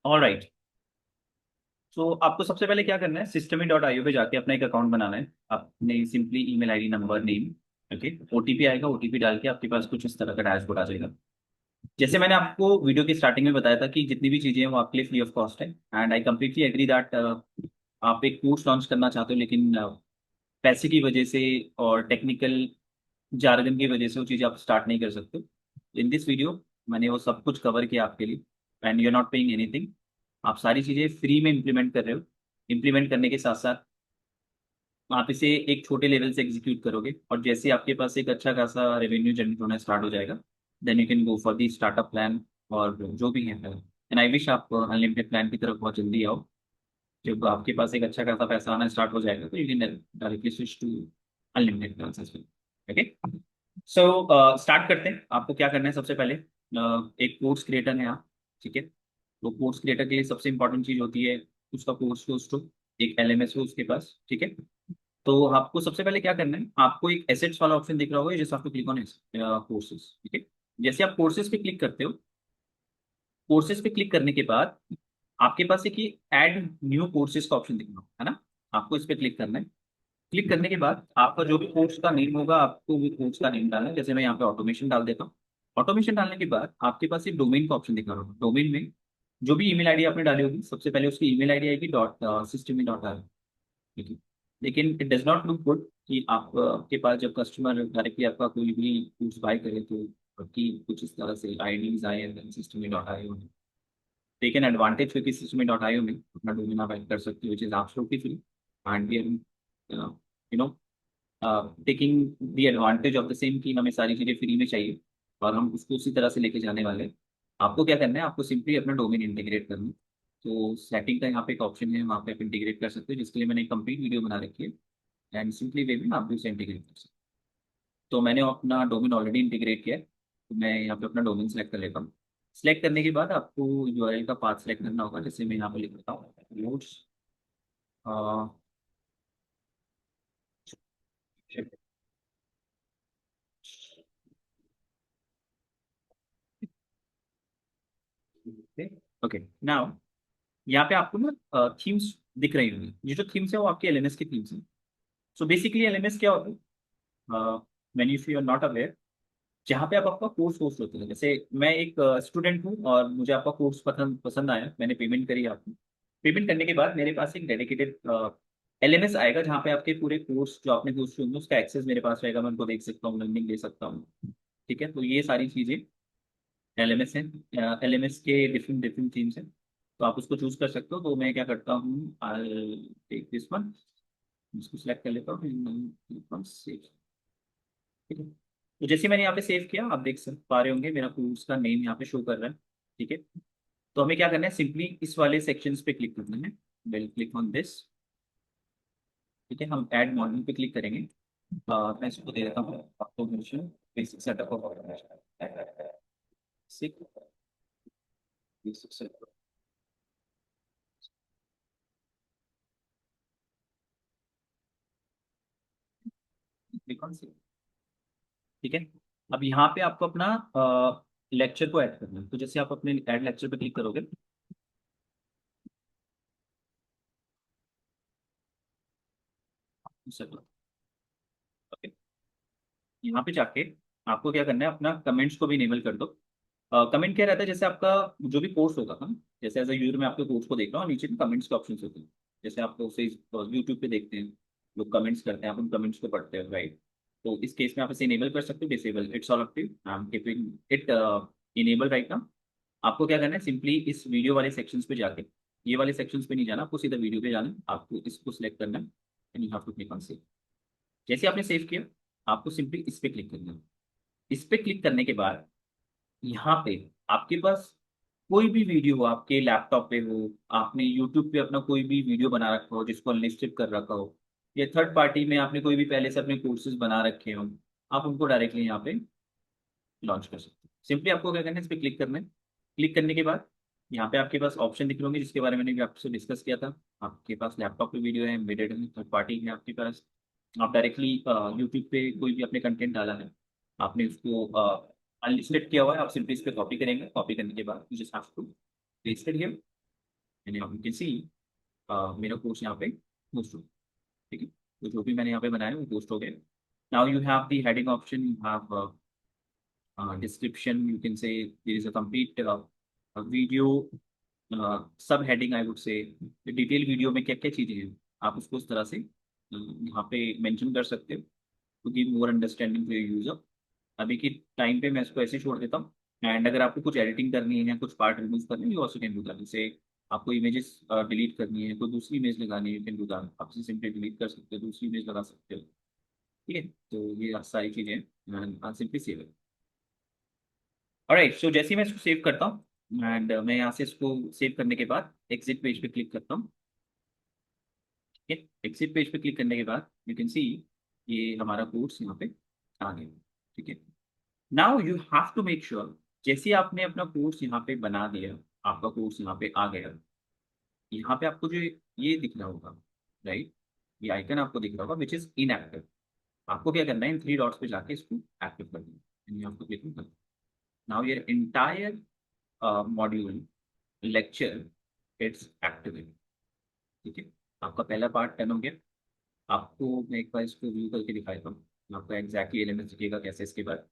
All right. तो आपको सबसे पहले क्या करना है, systemy.io पे जाके अपना एक अकाउंट बनाना है। आपने simply email ID, number, name, okay, OTP आएगा, ओटीपी डाल के आपके पास कुछ इस तरह का डैशबोर्ड आ जाएगा। जैसे मैंने आपको वीडियो की स्टार्टिंग में बताया था कि जितनी भी चीज़ें हैं वो आपके लिए फ्री ऑफ कॉस्ट है, and I completely agree that आप एक कोर्स लॉन्च करना चाहते हो, लेकिन पैसे की वजह से और टेक्निकल जार्गन की वजह से वो चीज़ें आप स्टार्ट नहीं कर सकते। इन दिस वीडियो मैंने वो सब कुछ कवर किया आपके लिए, and you are not paying anything. आप सारी चीज़ें फ्री में इम्प्लीमेंट कर रहे हो। इम्प्लीमेंट करने के साथ साथ आप इसे एक छोटे लेवल से एग्जीक्यूट करोगे, और जैसे आपके पास एक अच्छा खासा रेवेन्यू जनरेट होना स्टार्ट हो जाएगा, then you can go for the startup plan, और जो भी है। एंड आई विश आप अनलिमिटेड प्लान की तरफ बहुत जल्दी आओ। जब आपके पास एक अच्छा खासा पैसा आना स्टार्ट हो जाएगा तो you can directly switch to unlimited plan as well. Okay, so start करते हैं। आपको क्या करना है, सबसे पहले एक कोर्स क्रिएटर है आप, ठीक है। तो कोर्स क्रिएटर के लिए सबसे इंपॉर्टेंट चीज़ होती है उसका कोर्स होस्ट हो, एक एलएमएस हो उसके पास, ठीक है। तो आपको सबसे पहले क्या करना है, आपको एक एसेट्स वाला ऑप्शन दिख रहा होगा, जैसे आपको क्लिक ऑन कोर्सेज, ठीक है। जैसे आप कोर्सेज पे क्लिक करते हो, कोर्सेज पे क्लिक करने के बाद आपके पास एक ये ऐड न्यू कोर्सेज का ऑप्शन दिख रहा है ना। आपको इस पे क्लिक करना है। क्लिक करने के बाद आपका जो भी कोर्स का नेम होगा, आपको वो कोर्स का नेम डालना है। जैसे मैं यहाँ पे ऑटोमेशन डाल देता हूँ। ऑटोमेशन डालने के बाद आपके पास एक डोमेन का ऑप्शन दिख रहा होगा। डोमेन में जो भी ईमेल आईडी आपने डाली होगी, सबसे पहले उसकी ईमेल आईडी आएगी डॉट सिस्टम डॉट आर, ठीक है। लेकिन it does not look good कि आपके पास जब कस्टमर डायरेक्टली आपका कोई भी गुड्स बाय करे तो आपकी कुछ इस तरह से आईडीज आए एंड सिस्टम डॉट आई हो। टेक एन एडवांटेज, क्योंकि सिस्टम डॉट आई में अपना डोमेन आप ऐड कर सकते हो, which is absolutely free. And we are you know taking the advantage of the same, कि हमें सारी चीज़ें फ्री में चाहिए और हम उसको उसी तरह से लेके जाने वाले हैं। आपको क्या करना है, आपको सिंपली अपना डोमेन इंटीग्रेट करना है। तो सेटिंग का यहाँ पे एक ऑप्शन है, वहाँ पे आप इंटीग्रेट कर सकते हो, जिसके लिए मैंने एक कंप्लीट वीडियो बना रखी है। एंड सिंपली वे में आप भी उसे इंटीग्रेट कर सकते हो। तो मैंने अपना डोमेन ऑलरेडी इंटीग्रेट किया है, तो मैं यहाँ पे अपना डोमेन सेलेक्ट कर लेता हूँ। सिलेक्ट करने के बाद आपको यूआरएल का पाथ सेलेक्ट करना होगा, जैसे मैं यहाँ पे लिख देता हूँ नोट्स। ओके, नाउ यहाँ पे आपको ना थीम्स दिख रही होंगी। ये जो थीम्स है वो आपके एलएमएस की थीम्स हैं। सो बेसिकली एलएमएस क्या होता है, many if you are not aware, जहाँ पे आप आपका कोर्स होस्ट होते हैं। जैसे मैं एक स्टूडेंट हूँ और मुझे आपका कोर्स पसंद पसंद आया, मैंने पेमेंट करी आपको। पेमेंट करने के बाद मेरे पास एक डेडिकेटेड एलएमएस आएगा, जहाँ पे आपके पूरे कोर्स जो आपने कोर्स होंगे उसका एक्सेस मेरे पास रहेगा, मैं उनको देख सकता हूँ, लर्निंग ले सकता हूँ, ठीक है। तो ये सारी चीज़ें एलएमएस है। एलएमएस के डिफरेंट डिफरेंट थीम्स हैं, तो आप उसको चूज कर सकते हो। तो मैं क्या करता हूँ, आई टेक दिस वन, इसको सिलेक्ट कर लेता हूँ, सेव, ठीक है। तो जैसे मैंने यहाँ पे सेव किया, आप देख सक पा रहे होंगे मेरा कोर्स का नेम यहाँ पे शो कर रहा है, ठीक है। तो हमें क्या करना है, सिंपली इस वाले सेक्शंस पे क्लिक करना है। वेल क्लिक ऑन दिस, ठीक है। हम ऐड मॉड्यूल पे क्लिक करेंगे। मैं इसको दे देता हूँ automation, basic setup of automation, basic setup, click on, ठीक है। अब यहाँ पे आपको अपना लेक्चर को ऐड करना है। तो जैसे आप अपने ऐड लेक्चर पे क्लिक करोगे, ओके, यहाँ पे जाके आपको क्या करना है, अपना कमेंट्स को भी इनेबल कर दो। कमेंट क्या रहता है, जैसे आपका जो भी कोर्स होगा, हम जैसे एज अ यूजर मैं आपके कोर्स को देख रहा हूँ, नीचे में कमेंट्स के ऑप्शन होते हैं। जैसे आप उसे यूट्यूब पे देखते हैं, लोग कमेंट्स करते हैं, आप उन कमेंट्स को पढ़ते हो, राइट। तो इस केस में आप इसे इनेबल कर सकते हो, disable, it's all up to you. I am keeping it enable right now. आपको क्या करना है, सिंपली इस वीडियो वाले सेक्शंस पे जाके, ये वाले सेक्शंस पे नहीं जाना, आपको सीधा वीडियो पे जाना है। आपको इसको सिलेक्ट करना है and you have to click on save. जैसे आपने सेव किया, आपको सिंपली इस पे क्लिक करना है। इस पे क्लिक करने के बाद यहाँ पे आपके पास कोई भी वीडियो हो, आपके लैपटॉप पे हो, आपने यूट्यूब पे अपना कोई भी वीडियो बना रखा हो जिसको अनलिस्टेड कर रखा हो, या थर्ड पार्टी में आपने कोई भी पहले से अपने कोर्सेज बना रखे हो, आप उनको डायरेक्टली यहाँ पे लॉन्च कर सकते हो। सिंपली आपको क्या करना है, इस पर क्लिक करना है। क्लिक करने के बाद यहाँ पे आपके पास ऑप्शन दिख रहे होंगे, जिसके बारे में मैंने भी आपसे डिस्कस किया था। आपके पास लैपटॉप पे वीडियो है, एम्बेडेड है, थर्ड पार्टी है आपके पास। आप डायरेक्टली यूट्यूब पे कोई भी अपने कंटेंट डाला है, आपने उसको अनलिस्टेड किया हुआ है, आप सिंपली इस पर कॉपी करेंगे। कॉपी करने के बाद you just have to paste it here. And you can see मेरा कोर्स यहाँ पे पोस्ट हो, ठीक है। तो जो भी मैंने यहाँ पे बनाया है वो पोस्ट हो गया। Now you have the heading option, you have description, you can say there is a complete video सब heading I would say, detail video में क्या क्या चीज़ें हैं आप उसको उस तरह से यहाँ पे मेंशन कर सकते हो to give more understanding to your user. अभी के टाइम पे मैं इसको ऐसे छोड़ देता हूँ। एंड अगर आपको कुछ एडिटिंग करनी है, कुछ पार्ट रिमूव करनी है, you also can do that. जैसे आपको इमेजेस डिलीट करनी है, कोई दूसरी इमेज लगानी है, यू कैन डू दैट। आप इसे सिंपली डिलीट कर सकते हो, दूसरी इमेज लगा सकते हो, ठीक है। तो ये सारी चीज़ें सिंपली सेव है। ऑलराइट, सो जैसे ही मैं इसको सेव करता हूँ एंड मैं यहाँ से इसको सेव करने के बाद एग्जिट पेज पे क्लिक करता हूँ, ठीक है। एग्जिट पेज पे क्लिक करने के बाद यू कैन सी ये हमारा कोर्स यहाँ पे आ गया, ठीक है। Now you have to make sure, जैसे ही आपने अपना कोर्स यहाँ पे बना दिया, आपका कोर्स यहाँ पे आ गया, यहाँ पे आपको जो ये दिख रहा होगा, राइट, ये आइकन आपको दिख रहा होगा विच इज इनएक्टिव। आपको क्या करना है, इन थ्री डॉट्स पे जाके इसको एक्टिव कर देना, यहाँ पे क्लिक करना। Now your entire module lecture it's activate, ठीक है। आपका पहला पार्ट डन हो गया। आपको मैं एक बार इसको व्यू करके दिखाता हूँ, आपको एग्जैक्टली एलिमेंट्स दिखेगा कैसे इसके बाद।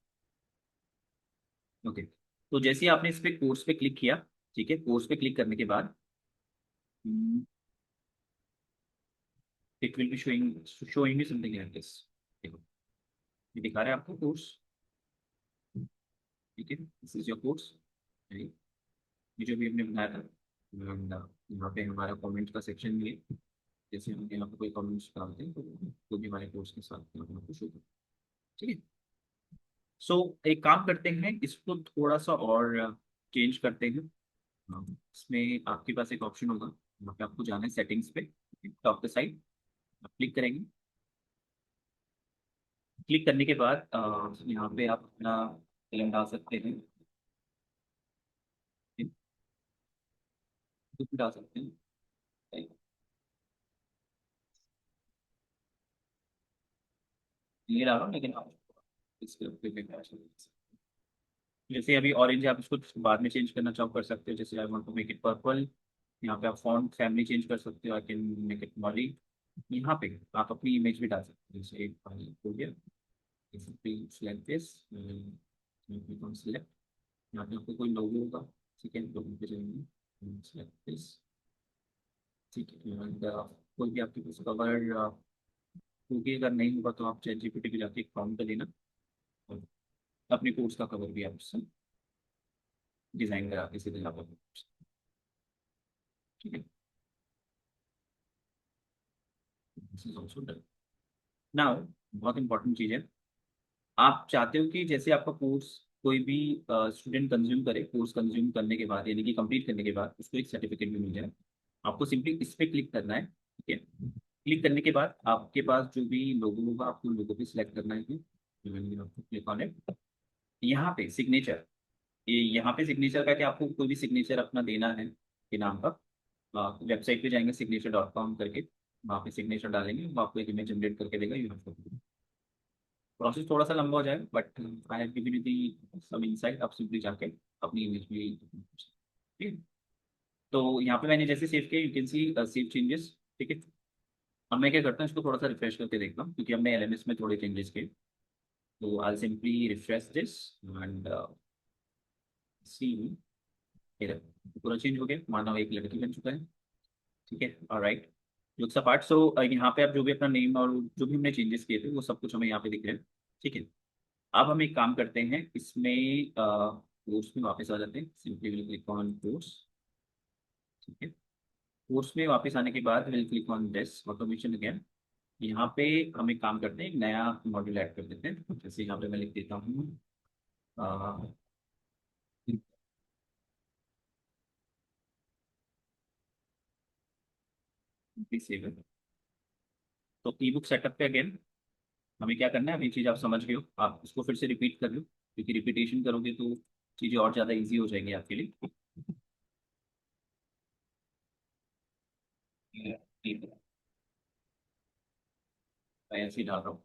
ओके, तो जैसे ही आपने इस पे कोर्स पे क्लिक किया, ठीक है, कोर्स पे क्लिक करने के बाद it will be showing me something like this. देखो, ये दिखा रहा है आपको कोर्स, ठीक है, दिस इज योर कोर्स। ये जो भी हमने बनाया था, and, यहाँ पे हमारा कमेंट का सेक्शन भी है। जैसे हम यहाँ पे कोई कमेंट्स डालते हैं तो भी हमारे कोर्स के साथ यहाँ पे आपको शो करें, ठीक है। सो एक काम करते हैं, इसको थोड़ा सा और चेंज करते हैं। इसमें आपके पास एक ऑप्शन होगा, वहाँ पे आपको जाना है सेटिंग्स पे, टॉप पे साइड आप क्लिक करेंगे। क्लिक करने के बाद यहाँ पे आप अपना फिल्म डाल सकते हैं, कुछ भी डाल सकते हैं। ये डालो, लेकिन आप इसके ऊपर भी डाल सकते हैं। जैसे अभी ऑरेंज है, आप इसको बाद में चेंज करना चाहो कर सकते हो। जैसे I want to make it purple, यहाँ पे आप फॉन्ट फैमिली चेंज कर सकते हो, I can make it molly. यहाँ पे आप अपनी इमेज भी डाल सकते हो, जैसे एक फाइल हो गया, सेलेक्ट दिस, सेलेक्ट, यहाँ पे आपको कोई लोगो होगा, ठीक है, लोगो पे जाएंगे, सेलेक्ट दिस, ठीक है। And, कोई भी आपके पास कवर, क्योंकि अगर नहीं होगा तो आप चैट जीपीटी पे जाके एक फॉर्म कर देना, और अपने कोर्स का कवर भी आप उससे डिजाइन करा के सीधे आप, ठीक है। This is also done. Now बहुत इंपॉर्टेंट चीज़ है, आप चाहते हो कि जैसे आपका कोर्स कोई भी स्टूडेंट कंज्यूम करे, कोर्स कंज्यूम करने के बाद यानी कि कंप्लीट करने के बाद उसको एक सर्टिफिकेट भी मिल जाए। आपको सिंपली इस पे क्लिक करना है, ठीक है। क्लिक करने के बाद आपके पास जो भी लोगो होगा, आपको लोगो पे सिलेक्ट करना है, क्लिक ऑन इट। यहाँ पे सिग्नेचर, ये यहाँ पे सिग्नेचर का, कि आपको कोई भी सिग्नेचर अपना देना है के नाम का, वेबसाइट पे जाएंगे signature.com करके, वहाँ पे सिग्नेचर डालेंगे, वो आपको एक इमेज जनरेट करके देगा। यू हैव टू, प्रोसेस थोड़ा सा लंबा हो जाएगा but I have given you the some insight. आप सिंपली जाके अपनी इमेज भी, ठीक है। तो यहाँ पे मैंने जैसे सेव किया, you can C save changes, ठीक है। अब मैं क्या करता हूँ, इसको थोड़ा सा रिफ्रेश करके देखता हूँ, क्योंकि हमने एलएमएस में थोड़े चेंजेस किए। तो I simply refresh this and see, पूरा चेंज हो गया, मानव एक लड़की बन चुका है, ठीक है। Alright, looks apart. सो यहाँ पे आप जो भी अपना नेम और जो भी हमने चेंजेस किए थे वो सब कुछ हमें यहाँ पे दिख रहे हैं, ठीक है। अब हम एक काम करते हैं, इसमें कोर्स में वापस आ जाते हैं, simply will click on course, ठीक है। कोर्स में वापस आने के बाद will click on this automation again. यहाँ पे हम एक काम करते हैं, एक नया मॉड्यूल ऐड कर देते हैं। जैसे यहाँ पे मैं लिख देता हूँ सेवन। तो ई बुक सेटअप पे अगेन हमें क्या करना है, अभी चीज़ आप समझ गए हो, आप इसको फिर से रिपीट कर लो, क्योंकि रिपीटेशन करोगे तो चीज़ें और ज़्यादा ईजी हो जाएंगी आपके लिए। ठीक है, मैं ऐसे ही डाल रहा हूँ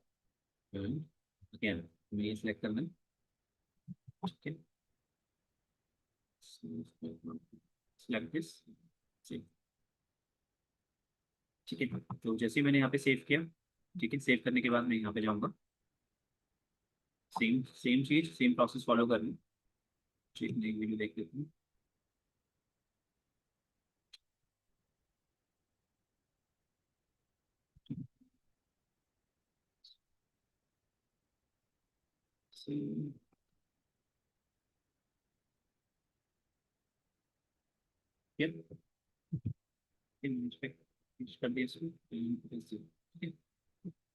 अगेन, हमें ये सिलेक्ट करना है, ठीक है। सिलेक्ट दिस, ठीक है, तो जैसे ही मैंने यहाँ पे सेव किया, ठीक है, सेव करने के बाद मैं यहाँ पे जाऊँगा, सेम सेम चीज सेम प्रोसेस फॉलो करनी। ठीक, नई वीडियो देख लेते हैं। Same, yep, इस पे फिक्स कर दिया इसको, ठीक है।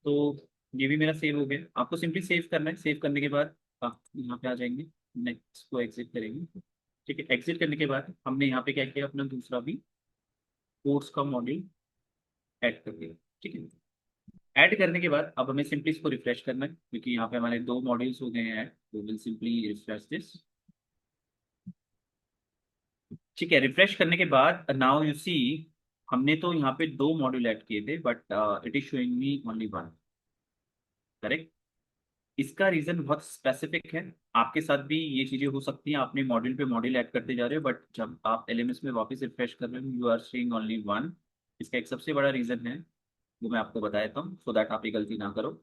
तो ये भी मेरा सेव हो गया। आपको सिंपली सेव करना है, सेव करने के बाद आप यहाँ पे आ जाएंगे, नेक्स्ट को एग्जिट करेंगे। ठीक है, एग्जिट करने के बाद हमने यहाँ पे क्या किया, अपना दूसरा भी कोर्स का मॉड्यूल ऐड कर दिया। ठीक है, ऐड करने के बाद अब हमें सिंपली इसको रिफ्रेश करना है, क्योंकि यहाँ पे हमारे दो मॉड्यूल्स हो गए हैं ऐड, तो विल सिंपली रिफ्रेश दिस। ठीक है, रिफ्रेश करने के बाद नाउ यू सी, हमने तो यहाँ पे दो मॉड्यूल ऐड किए थे, but it is showing me only one. Correct. इसका रीजन बहुत स्पेसिफिक है। आपके साथ भी ये चीजें हो सकती हैं, आपने मॉड्यूल पे मॉड्यूल ऐड करते जा रहे हो, बट जब आप एलएमएस में वापस रिफ्रेश कर रहे हो, you are seeing only one. इसका एक सबसे बड़ा रीजन है, वो मैं आपको बता देता हूँ, सो दैट आप ये गलती ना करो।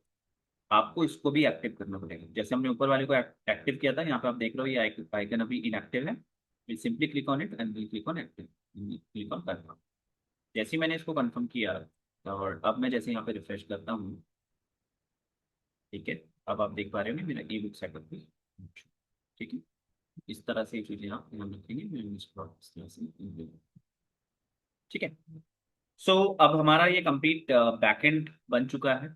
आपको इसको भी एक्टिव करना पड़ेगा, जैसे हमने ऊपर वाले को एक्टिव किया था, यहाँ पे आप देख रहे हो ये आइकन अभी इनएक्टिव है। Will simply click on it and will click on active, click on confirm. जैसे ही मैंने इसको कंफर्म किया, और अब मैं जैसे यहाँ पे रिफ्रेश करता हूँ, ठीक है, अब आप देख पा रहे हो मेरा ई बुक सेटअप भी। ठीक है, इस तरह से चीजें आप ध्यान रखेंगे, मैं इसको इस तरह से ठीक है। सो अब हमारा ये कंप्लीट बैकएंड बन चुका है।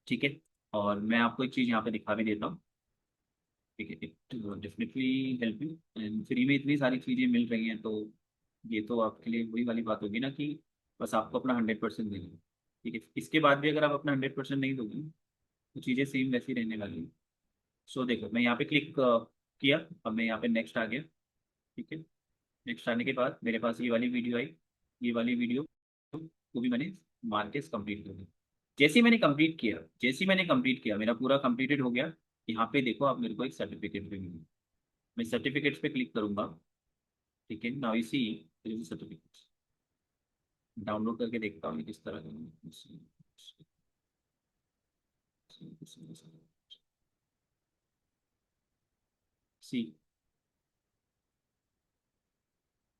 ठीक है, और मैं आपको एक चीज यहाँ पे दिखा भी देता हूँ। ठीक है, it definitely help you, and free में इतनी सारी चीज़ें मिल रही हैं, तो ये तो आपके लिए वही वाली बात होगी ना, कि बस आपको अपना 100% देना है। ठीक है, इसके बाद भी अगर आप अपना 100% नहीं दोगे, तो चीज़ें सेम वैसी रहने वाली हैं। सो देखो, मैं यहाँ पे क्लिक किया, अब मैं यहाँ पे नेक्स्ट आ गया। ठीक है, नेक्स्ट आने के बाद मेरे पास ये वाली वीडियो आई, ये वाली वीडियो को भी मैंने मार के कंप्लीट कर दिया। जैसे ही मैंने कंप्लीट किया, मेरा पूरा कंप्लीटेड हो गया। यहाँ पे देखो, आप मेरे को एक सर्टिफिकेट भी मिली। मैं सर्टिफिकेट्स पे क्लिक करूंगा। ठीक है, नाउ इसी सर्टिफिकेट्स डाउनलोड करके देखता हूँ ये किस तरह का सी।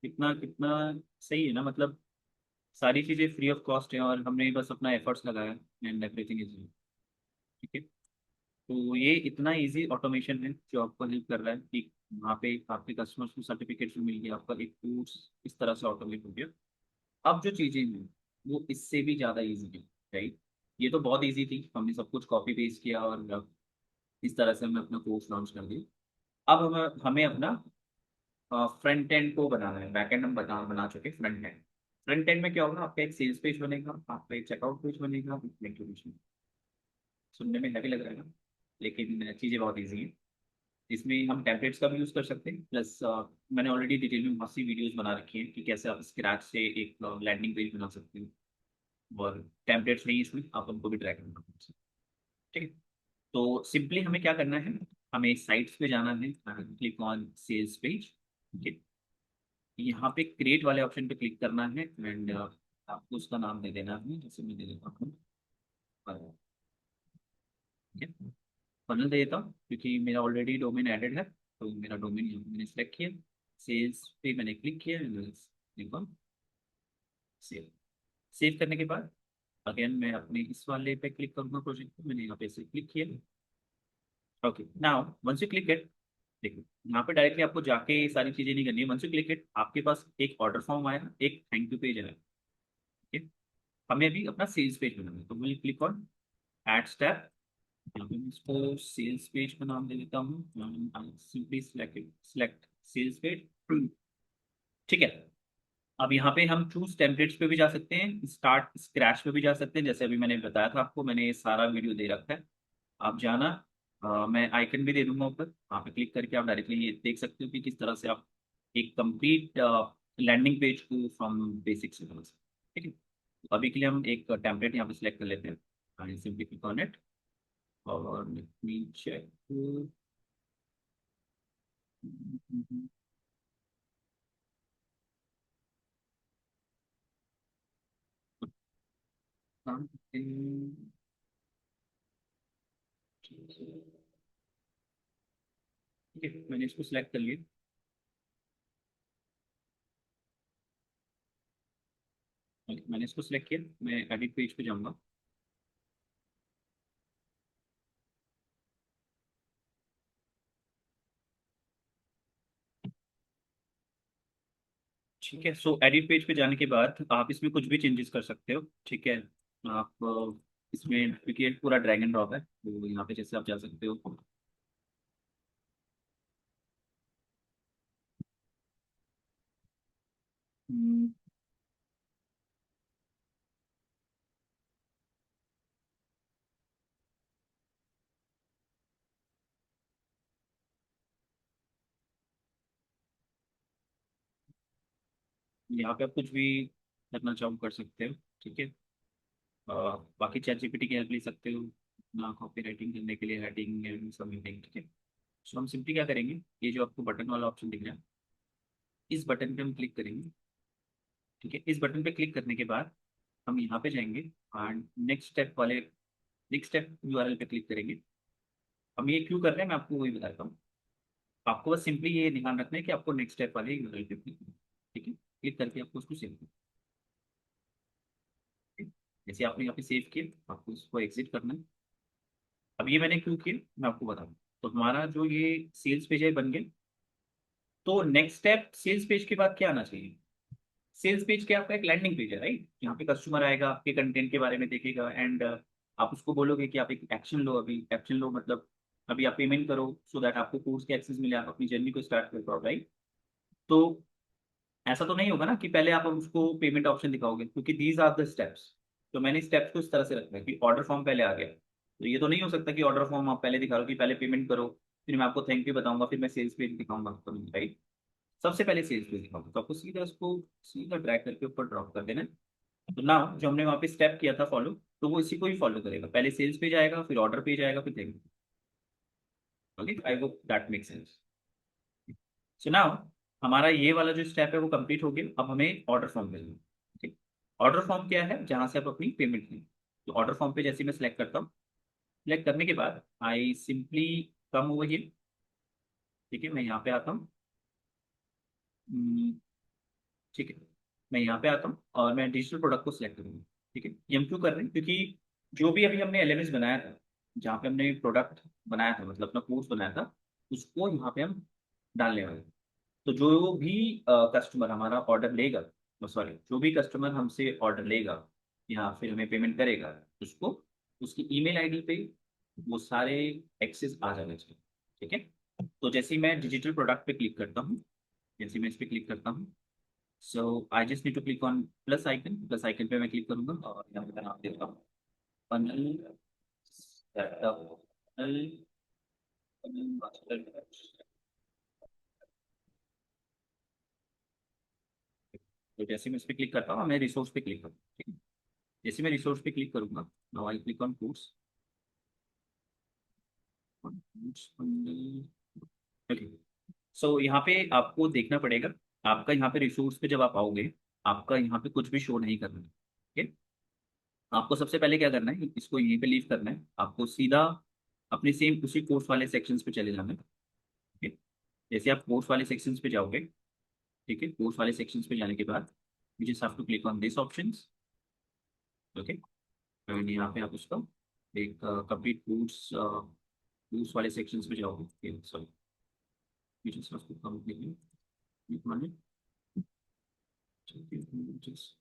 कितना कितना सही है ना, मतलब सारी चीज़ें फ्री ऑफ कॉस्ट है, और हमने बस अपना एफर्ट्स लगाया, एंड एवरीथिंग इज। ठीक है, तो ये इतना इजी ऑटोमेशन है जो आपको हेल्प कर रहा है कि वहाँ पे आपके कस्टमर्स को सर्टिफिकेट मिल गया, आपका एक कोर्स इस तरह से ऑटोमेट हो गया। अब जो चीज़ें हैं वो इससे भी ज़्यादा इजी है, राइट। ये तो बहुत इजी थी, हमने सब कुछ कॉपी पेस्ट किया और इस तरह से हमने अपना कोर्स लॉन्च कर दिया। अब हमें अपना फ्रंट एंड को बनाना है, बैक एंड हम बना चुके, फ्रंट एंड। फ्रंट एंड में क्या होगा, आपका एक सेल्स पेज बनेगा, आपका एक चेकआउट पेज बनेगा, सुनने में हैवी लग रहा है ना, लेकिन चीज़ें बहुत ईजी है। इसमें हम टेम्पलेट्स का भी यूज़ कर सकते हैं, प्लस मैंने ऑलरेडी डिटेल में बहुत सी वीडियोस बना रखी हैं कि कैसे आप स्क्रैच से एक लैंडिंग पेज बना सकते हैं, और टेम्पलेट्स नहीं, इसमें आप उनको भी ट्रैक कर सकते हैं। ठीक है, तो सिंपली हमें क्या करना है, हमें साइट्स पे जाना है, क्लिक ऑन सेल्स पेज। ठीक है, यहाँ पे क्रिएट वाले ऑप्शन पे क्लिक करना है, एंड आपको उसका नाम दे देना है, जैसे मैं दे देता हूँ funnel। ठीक है, फनल दे देता हूँ, क्योंकि मेरा ऑलरेडी डोमेन एडेड है, तो मेरा डोमेन यहाँ पे मैंने सेलेक्ट किया, सेल्स पे मैंने क्लिक किया, क्लिक ऑन सेव। सेव करने के बाद अगेन मैं अपने इस वाले पे क्लिक करूंगा, प्रोजेक्ट पे मैंने यहाँ पे से क्लिक किया। Okay, now once you click it, देखो यहाँ पे डायरेक्टली आपको जाके ये सारी चीजें नहीं करनी है। वंस यू क्लिक इट, आपके पास एक ऑर्डर फॉर्म आएगा, एक थैंक यू पेज आएगा। ठीक है, हमें अभी अपना सेल्स पेज बनाना है, तो will click on add step. यहाँ पे मैं इसको सेल्स पेज का नाम दे देता हूँ, सिंपली सिलेक्ट सेल्स पेज। ठीक है, अब यहाँ पे हम चूज टेम्पलेट्स पे भी जा सकते हैं, स्टार्ट स्क्रैच पे भी जा सकते हैं, जैसे अभी मैंने बताया था आपको, मैंने ये सारा वीडियो दे रखा है। आप जाना, मैं आइकन भी दे दूंगा ऊपर, वहाँ पे क्लिक करके आप डायरेक्टली ये देख सकते हो कि किस तरह से आप एक कंप्लीट लैंडिंग पेज को फ्रॉम बेसिक से बना सकते हैं। ठीक है, तो अभी के लिए हम एक टेम्पलेट यहाँ पे सिलेक्ट कर लेते हैं, सिंपली क्लिक ऑन इट, और लेट मी चेक। ठीक है, मैंने इसको सिलेक्ट कर लिया। मैंने इसको सिलेक्ट किया, मैं एडिट पेज पे जाऊंगा। ठीक है, सो एडिट पेज पे जाने के बाद आप इसमें कुछ भी चेंजेस कर सकते हो। ठीक है, आप इसमें क्योंकि ये पूरा ड्रैग एंड ड्रॉप है, तो यहाँ पे जैसे आप जा सकते हो। हम्म, यहाँ पे आप कुछ भी करना चाहो कर सकते हो। ठीक है, अ, बाकी चैट जीपीटी की हेल्प ले सकते हो ना, कॉपी राइटिंग करने के लिए, हेडिंग एंड सबमिटिंग। ठीक है, सो हम सिंपली क्या करेंगे, ये जो आपको बटन वाला ऑप्शन दिख रहा है, इस बटन पे हम क्लिक करेंगे। ठीक है, इस बटन पे क्लिक करने के बाद हम यहाँ पे जाएंगे एंड नेक्स्ट स्टेप वाले, नेक्स्ट स्टेप यूआरएल पे क्लिक करेंगे। हम ये क्यों कर रहे हैं मैं आपको वही बताता हूँ। आपको बस सिंपली ये ध्यान रखना है कि आपको नेक्स्ट स्टेप वाले यूआरएल पे क्लिक करना है। ठीक है, क्लिक करके आपको उसको सेव करना है। जैसे आपने यहाँ पे सेव किया, आपको इसको एग्जिट करना है। अब ये मैंने क्यों किया मैं आपको बताऊँ। तो हमारा जो ये सेल्स पेज है बन गया। तो नेक्स्ट स्टेप सेल्स पेज के बाद क्या आना चाहिए। सेल्स पेज के आपका एक लैंडिंग पेज है, राइट। यहाँ पे कस्टमर आएगा, आपके कंटेंट के बारे में देखेगा एंड आप उसको बोलोगे कि आप एक एक्शन लो, अभी एक्शन लो मतलब अभी आप पेमेंट करो, सो दैट आपको कोर्स के एक्सेस मिले, आप अपनी जर्नी को स्टार्ट कर पाओ, राइट। तो ऐसा तो नहीं होगा ना कि पहले आप उसको पेमेंट ऑप्शन दिखाओगे, क्योंकि दीज आर द स्टेप्स। तो मैंने स्टेप्स को इस तरह से रखना है कि ऑर्डर फॉर्म पहले आ गया, तो ये तो नहीं हो सकता कि ऑर्डर फॉर्म आप पहले दिखा लो कि पहले पेमेंट करो, फिर मैं आपको थैंक यू बताऊंगा, फिर मैं सेल्स पेज दिखाऊंगा आपको, राइट। सबसे पहले सेल्स पेज दिखाऊंगा, तो आपको सीधा उसको सीधा ड्रैग करके ऊपर ड्रॉप कर देना है। तो ना जो हमने वहाँ पे स्टेप किया था फॉलो, तो वो इसी को ही फॉलो करेगा, पहले सेल्स पेज आएगा, फिर ऑर्डर पेज आएगा, फिर thank you. Okay, I hope that make sense. So now हमारा ये वाला जो स्टेप है वो कंप्लीट हो गया। अब हमें ऑर्डर फॉर्म मिलना है। ठीक, ऑर्डर फॉर्म क्या है, जहाँ से आप अपनी पेमेंट लें। तो ऑर्डर फॉर्म पे जैसे मैं सेलेक्ट करता हूँ, सेलेक्ट करने के बाद I simply come over here. ठीक है, मैं यहाँ पे आता हूँ। हम्म, ठीक है, मैं यहाँ पे आता हूँ और मैं डिजिटल प्रोडक्ट को सिलेक्ट करूँगा। ठीक है, ये हम क्यों कर रहे हैं, क्योंकि जो भी अभी हमने एलएमएस बनाया था, जहाँ पे हमने प्रोडक्ट बनाया था मतलब अपना कोर्स बनाया था, उसको यहाँ पे हम डालने वाले हैं। तो जो भी कस्टमर हमारा ऑर्डर लेगा, सॉरी जो भी कस्टमर हमसे ऑर्डर लेगा या फिर हमें पेमेंट करेगा, उसको उसकी ईमेल आईडी पे वो सारे एक्सेस आ जाने चाहिए। ठीक है, तो जैसे ही मैं डिजिटल प्रोडक्ट पे क्लिक करता हूँ, जैसे मैं इस पे क्लिक करता हूँ, so I just need to click on plus icon. Plus icon पे मैं क्लिक करूंगा और यहाँ पे मैं नाम देता हूँ funnel setup, funnel funnel master. तो जैसे मैं इस पे क्लिक करता हूँ, मैं रिसोर्स पे क्लिक करूँ। ठीक है, जैसे मैं रिसोर्स पे क्लिक करूंगा, now I click on course. Okay, so यहाँ पे आपको देखना पड़ेगा, आपका यहाँ पे रिसोर्स पे जब आप आओगे, आपका यहाँ पे कुछ भी शो नहीं करना है। ठीक है, आपको सबसे पहले क्या करना है, इसको यहीं पे लीव करना है, आपको सीधा अपने सेम उसी कोर्स वाले सेक्शंस पे चले जाना है। ठीक है, जैसे आप कोर्स वाले सेक्शंस पे जाओगे, ठीक है, कोर्स वाले सेक्शंस पे जाने के बाद you just have to click on this options. Okay, and यहाँ पे आप उसका एक कंप्लीट कोर्स कोर्स वाले सेक्शंस पे जाओगे, sorry you just have to complete it. Just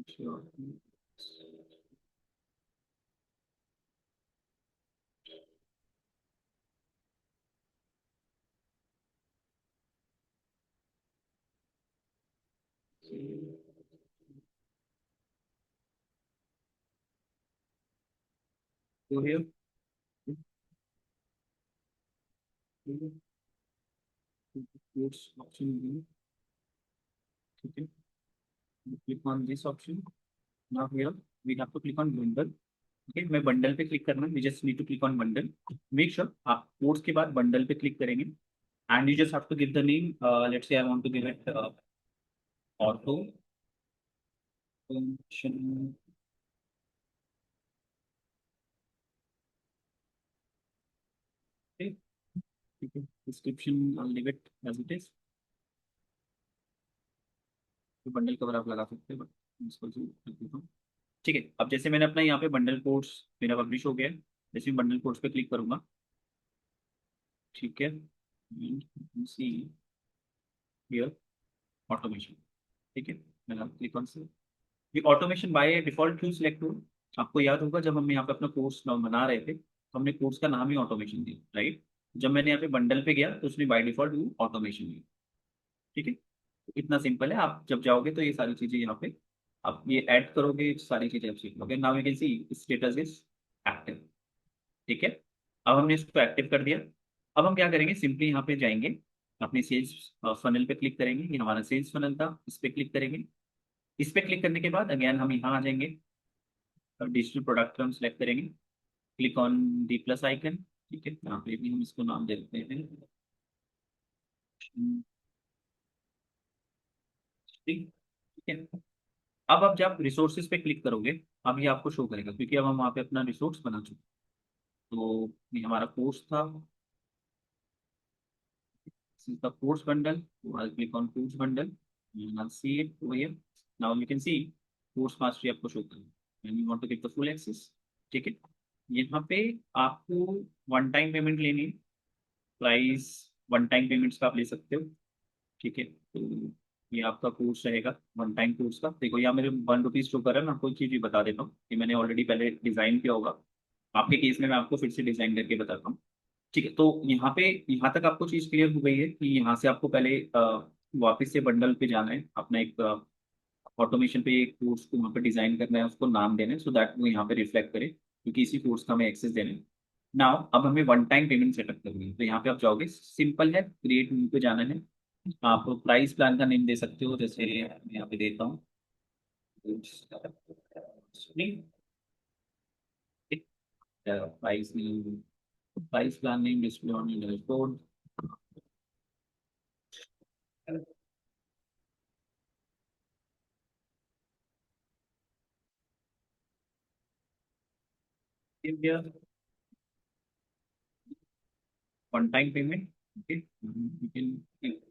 sure. Go here. Quotes option. Okay. Click on this option. Now here we have to click on bundle. Okay, मैं bundle पे click करना है, we just need to click on bundle. Make sure आप course के बाद bundle पे click करेंगे and you just have to give the name. Let's say I want to give it auto ठीक है, description leave it as it is. Bundle cover आप लगा सकते हो, बट इसको जो रख देता हूँ। ठीक है, अब जैसे मैंने अपना यहाँ पे बंडल कोड्स मेरा पब्लिश हो गया है, जैसे मैं बंडल कोड्स पे क्लिक करूंगा, ठीक है, सी हियर ऑटोमेशन। ठीक है, मैं क्लिक ऑन से ये ऑटोमेशन बाय डिफॉल्ट क्यों सिलेक्ट हुआ? आपको याद होगा जब हम यहाँ पे अपना कोर्स बना रहे थे तो हमने कोर्स का नाम ही ऑटोमेशन दिया, राइट? जब मैंने यहाँ पे बंडल पे गया तो उसने बाय डिफॉल्ट वो ऑटोमेशन दिया। ठीक है, तो इतना सिंपल है। आप जब जाओगे तो ये सारी चीजें यहाँ पे आप ये ऐड करोगे, सारी चीजें आप सीख लोगे। Now you can see status is active. ठीक है, अब हमने इसको एक्टिव कर दिया। अब हम क्या करेंगे, सिंपली यहाँ पे जाएंगे, अपनी सेल्स फनल पे क्लिक करेंगे, ये हमारा सेल्स फनल था, इस पे क्लिक करेंगे। इस पे क्लिक करने के बाद अगेन हम यहाँ आ जाएंगे, डिजिटल प्रोडक्ट हम सेलेक्ट करेंगे, click on the plus icon. ठीक है, यहाँ पे भी हम इसको नाम दे देते हैं। ठीक ठीक है, अब आप जब रिसोर्सेज पे क्लिक करोगे, अब ये आपको शो करेगा क्योंकि अब हम वहाँ पे अपना रिसोर्स बना चुके हैं। तो ये हमारा कोर्स था, this is the course bundle. So I'll click on course bundle and I'll see it over here. Now you can see course mastery आपको शो करेगा and you want to get the full access। ठीक है, यहाँ पे आपको one time payment लेनी है, price one time payments का आप ले सकते हो। ठीक है, तो ये आपका कोर्स रहेगा वन टाइम कोर्स का। देखो यहाँ मेरे 1 रुपीज शो कर रहा है, मैं आपको एक चीज भी बता देता हूँ कि मैंने ऑलरेडी पहले डिजाइन किया होगा। आपके केस में मैं आपको फिर से डिजाइन करके बताता हूँ। ठीक है, तो यहाँ पे यहाँ तक आपको चीज क्लियर हो गई है कि यहाँ से आपको पहले वापस से बंडल पे जाना है, अपना एक ऑटोमेशन पे एक कोर्स को वहाँ पे डिजाइन करना है, उसको नाम देना है सो दैट वो यहाँ पे रिफ्लेक्ट करे क्योंकि इसी कोर्स का हमें एक्सेस देना है। नाउ अब हमें वन टाइम पेमेंट सेटअप करनी है, तो यहाँ पे आप जाओगे, सिंपल है, क्रिएट न्यू पे जाना है। आप प्राइस प्लान का नेम दे सकते हो, जैसे मैं यहाँ पे देता हूँ price name, price plan name display on your dashboard. One time payment, okay, you can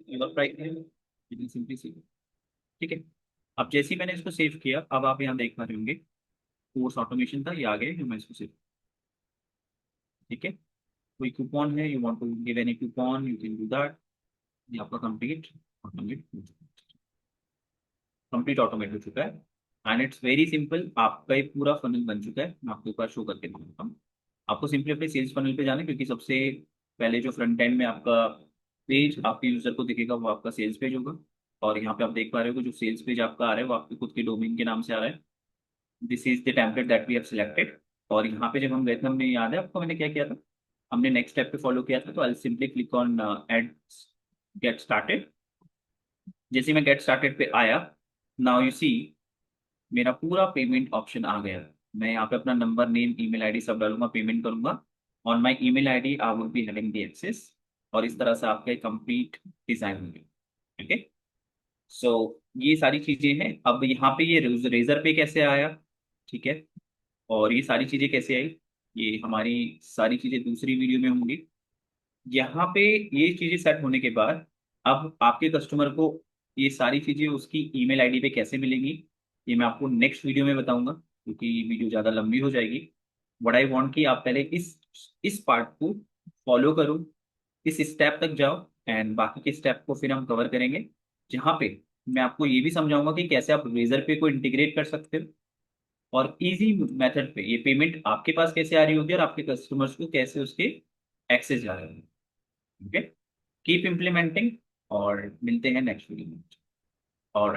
your price name, you can simply see. ठीक है, अब जैसे ही मैंने इसको सेव किया, अब आप यहाँ देख पा रहे होंगे कोर्स ऑटोमेशन था, ये आ गया, मैं इसको सेव। ठीक है, कोई कूपन है, you want to give any coupon, you can do that. ये आपका कंप्लीट ऑटोमेट, कंप्लीट ऑटोमेट हो चुका है एंड इट्स वेरी सिंपल। आपका एक पूरा फनल बन चुका है, मैं आपको एक बार शो करके दिखाता हूँ। आपको सिंपली अपने सेल्स फनल पे जाना है क्योंकि सबसे पहले जो फ्रंट एंड में आपका पेज आपके यूजर को दिखेगा वो आपका सेल्स पेज होगा। और यहाँ पे आप देख पा रहे हो कि जो सेल्स पेज आपका आ रहा है वो आपके खुद के डोमेन के नाम से आ रहा है। This is the template that we have selected. और यहाँ पे जब हम गए थे, हमने याद है आपको मैंने क्या किया था, हमने नेक्स्ट स्टेप पे फॉलो किया था। तो I simply click on add get started. जैसे मैं गेट स्टार्टेड पे आया, नाउ यू सी मेरा पूरा पेमेंट ऑप्शन आ गया। मैं यहाँ पे अपना नंबर, नेम, ईमेल आईडी सब डालूंगा, पेमेंट करूंगा on my email ID, I will be having the access. और इस तरह से आपका कंप्लीट डिजाइन होंगे। ठीक है, सो ये सारी चीजें हैं। अब यहाँ पे ये रेजर पे कैसे आया, ठीक है, और ये सारी चीजें कैसे आई, ये हमारी सारी चीजें दूसरी वीडियो में होंगी। यहाँ पे ये चीजें सेट होने के बाद अब आपके कस्टमर को ये सारी चीजें उसकी ईमेल आईडी पे कैसे मिलेंगी, ये मैं आपको नेक्स्ट वीडियो में बताऊंगा क्योंकि ये वीडियो ज़्यादा लंबी हो जाएगी। व्हाट आई वांट कि आप पहले इस पार्ट को फॉलो करो, इस स्टेप तक जाओ एंड बाकी के स्टेप को फिर हम कवर करेंगे, जहाँ पे मैं आपको ये भी समझाऊंगा कि कैसे आप रेजर पे को इंटीग्रेट कर सकते हो और इजी मेथड पे ये पेमेंट आपके पास कैसे आ रही होगी और आपके कस्टमर्स को कैसे उसके एक्सेस जा रहे होंगे। ओके, कीप इम्प्लीमेंटिंग और मिलते हैं नेक्स्ट वीडियो में।